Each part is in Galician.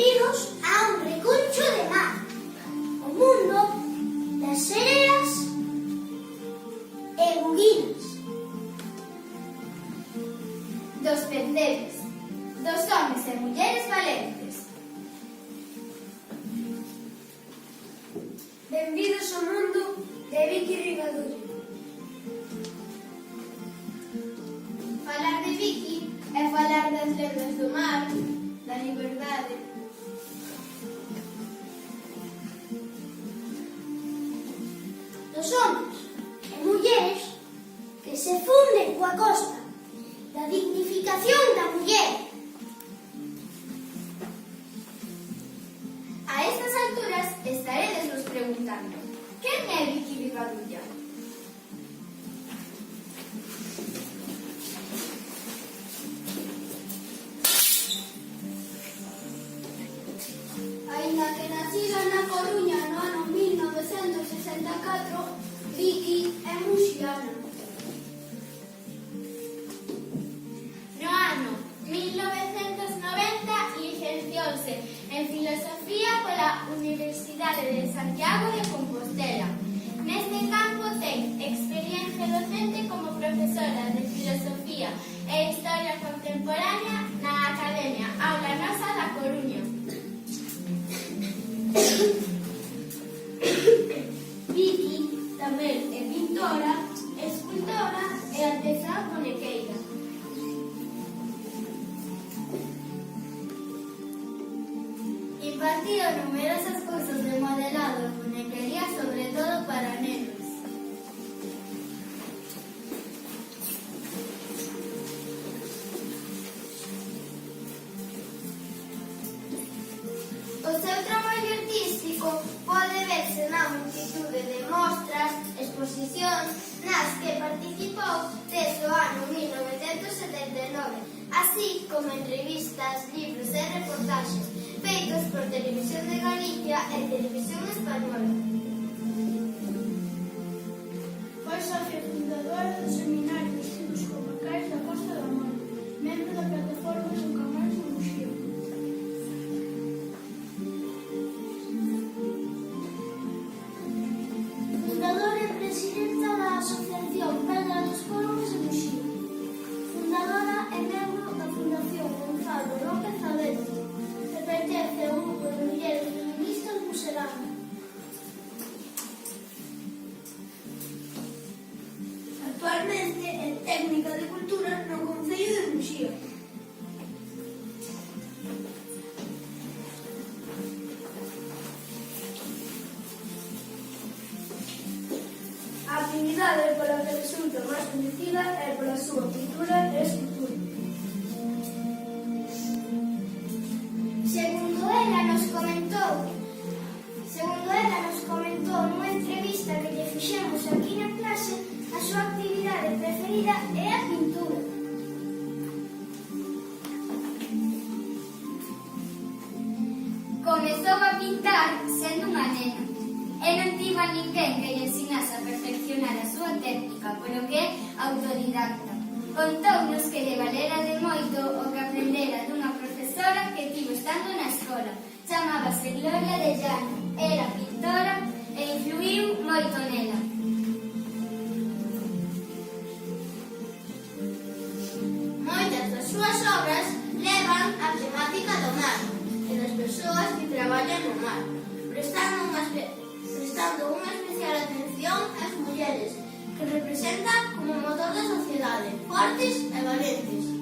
Benvidos a un recuncho de mar, o mundo das sereas e buguinas, dos penderes, dos homes e mulleres valentes. Benvidos ao mundo de Vicky Rivadulla. Falar de Vicky é falar das lendas do mar, da liberdade. Dos homes e mulleres que se funden coa costa, da dignificación da muller. A estas alturas estaredes nos preguntando: quen é Vicky Rivadulla? Aínda que nacida na Coruña no ano 1964, Vicky é muxiana. No ano 1990 licenciouse en Filosofía pola Universidade de Santiago de Compostela. Neste campo ten experiencia docente como profesora de Filosofía e Historia Contemporánea na Academia Aula Nosa da Coruña. Vicky tamén é pintora, escultora e artesá bonequeira. Impartió numerosas cursos de modelado e bonequería, sobre todo para nenos. O seu traballo artístico pode verse na multitude de mostras, exposicións nas que participou desde o ano 1979, así como en revistas, libros e reportaxes feitos por Televisión de Galicia e Televisión Española. Foi socia fundadora do Seminario de Estudos Comacais da Costa da Morte, membro da plataforma Nunca Máis de Muxía. Fundadora e presidenta da Asociación Pedra dos Corvos de Muxía. Fundadora e membro da Fundación Gonzalo López Adelante, que pertence ao grupo de mulleres feministas muxeranas. Actualmente é técnica de cultura no Concello de Muxía. A actividade pola que resulta máis coñecida é pola súa pintura e escultura. Segundo ela nos comentou nunha entrevista que lle fixemos aquí na clase, a súa actividade preferida é a pintura. Comezou a pintar sendo unha nena e non tivo a ninguén que lle ensinase a perfeccionar a súa técnica, polo que é autodidacta. Contounos que lle valera de moito o que aprendera dunha profesora que tivo estando na escola. Chamábase Gloria de Llano, era pintora e influiu moito nela. Moitas das súas obras levan a temática do mar e das persoas que traballan no mar, prestando unha especial atención ás mulleres, que representan como motor da sociedade, fortes e valentes.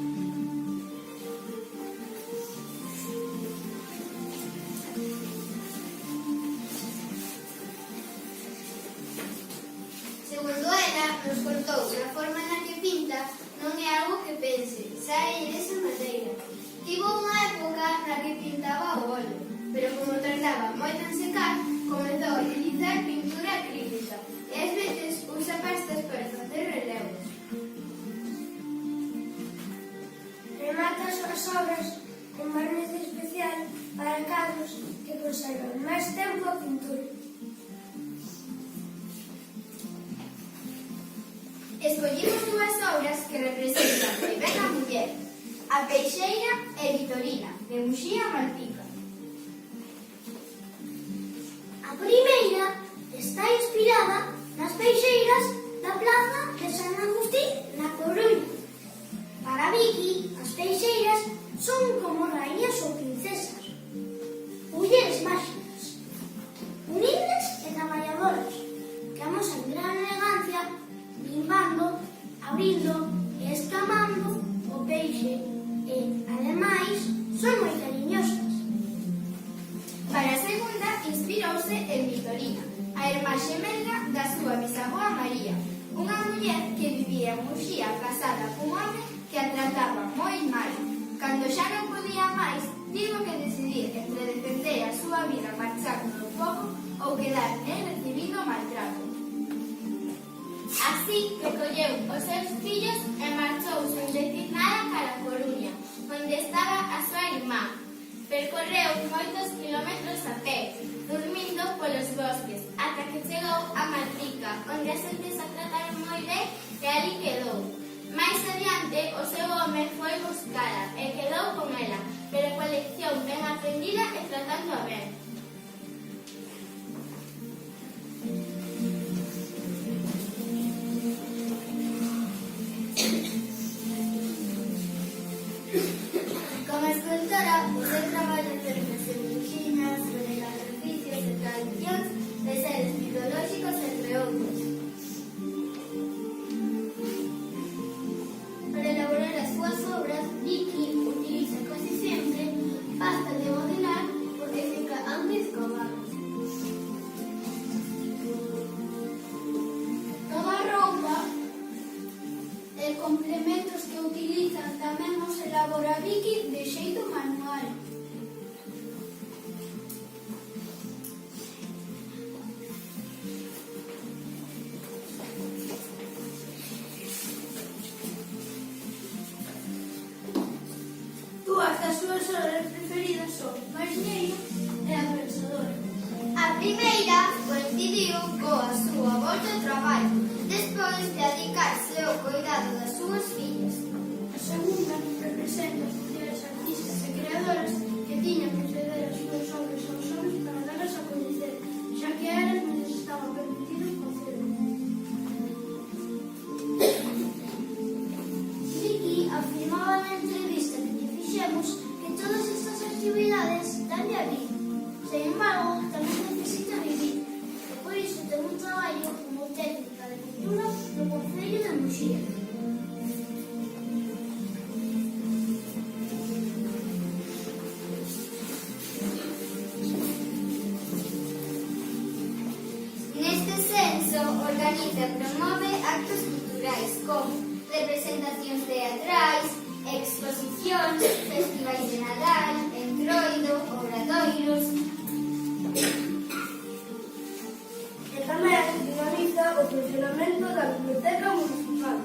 Segundo ela, nos contou que a forma na que pinta non é algo que pense, sae desa maneira. Tivo unha época na que pintaba o óleo, pero como tardaba moito en secar, comezou a utilizar pintura acrílica e ás veces usa pastas para facer relevos. Remata as súas obras con barniz especial para cadros que conservan máis tempo a pintura. Escollimos dúas obras que representan ben a muller, a Peixeira e Vitorina, de Muxía a Malpica. primeira está inspirada nas peixeiras da Plaza de San Agustín na Coruña. Para Vicky, as peixeiras son como raíñas ou princesas, mulleres máxicas, humildes e traballadoras, que amosan gran elegancia, limpando, abrindo e escamando o peixe e, ademais, son moi cariñosas. Para a segunda, inspirouse en Vitorina, a irmá xemelga da súa bisaboa María, unha muller que vivía en Muxía casada cun home que a trataba moi mal. Cando xa non podía máis, tivo que decidir entre defender a súa vida marchando do pobo ou quedar en recibindo maltrato. Así recolleu os seus fillos e marchou sen decir nada cara a Coruña, onde estaba a súa irmá. Percorreu moitos kilómetros a pé, dormindo polos bosques, ata que chegou a Malpica, onde as xentes a trataron moi ben e ali quedou. Mais adiante, o seu home foi buscala e quedou con ela, pero coa lección ben aprendida e tratándoa ben. Como escultora, o seu traballo permite virxinas, revela ejercicios e tradicións de seres mitolóxicos, entre outros. Para elaborar as súas obras, Vicky utiliza casi sempre pasta de modelar porque seca antes co barro. Toda a roupa e complementos que utilizan tamén os elabora Vicky de xeito manual. Dúas das súas obras preferidas son Mariñeiro e A Pensadora. A primeira coincidiu coa súa volta ao traballo, despois de dedicarse ao cuidado das súas fillas. A segunda representa as mulleres artistas e creadoras que tiñan que ceder as súas obras aos homens para darlas a coñecer, xa que a elas non les estaba permitido facelo. Vicky afirmaba na entrevista que lle fixemos que todas estas actividades danlle a vida. Sen embargo, tamén necesita vivir, e por iso ten un traballo como técnica de pintura no Concello de Muxía. Neste senso, organiza e promove actos culturais como representacións teatrais, exposicións, festivais de Nadal, entroido, obradoiros. E tamén dinamiza o funcionamento da Biblioteca Municipal.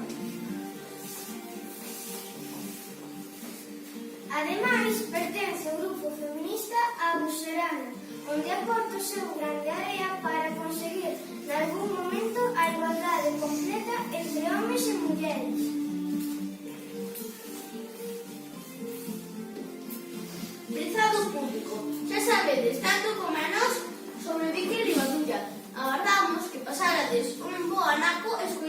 Ademais, pertence ao grupo feminista A Buserana, onde aporta o seu grande área para conseguir, nalgún momento, a igualdade completa entre homes e mulleres. Prezado público, xa sabedes tanto como a nós sobre Vicky Rivadulla. Agardamos que pasarades un bo anaco escoitando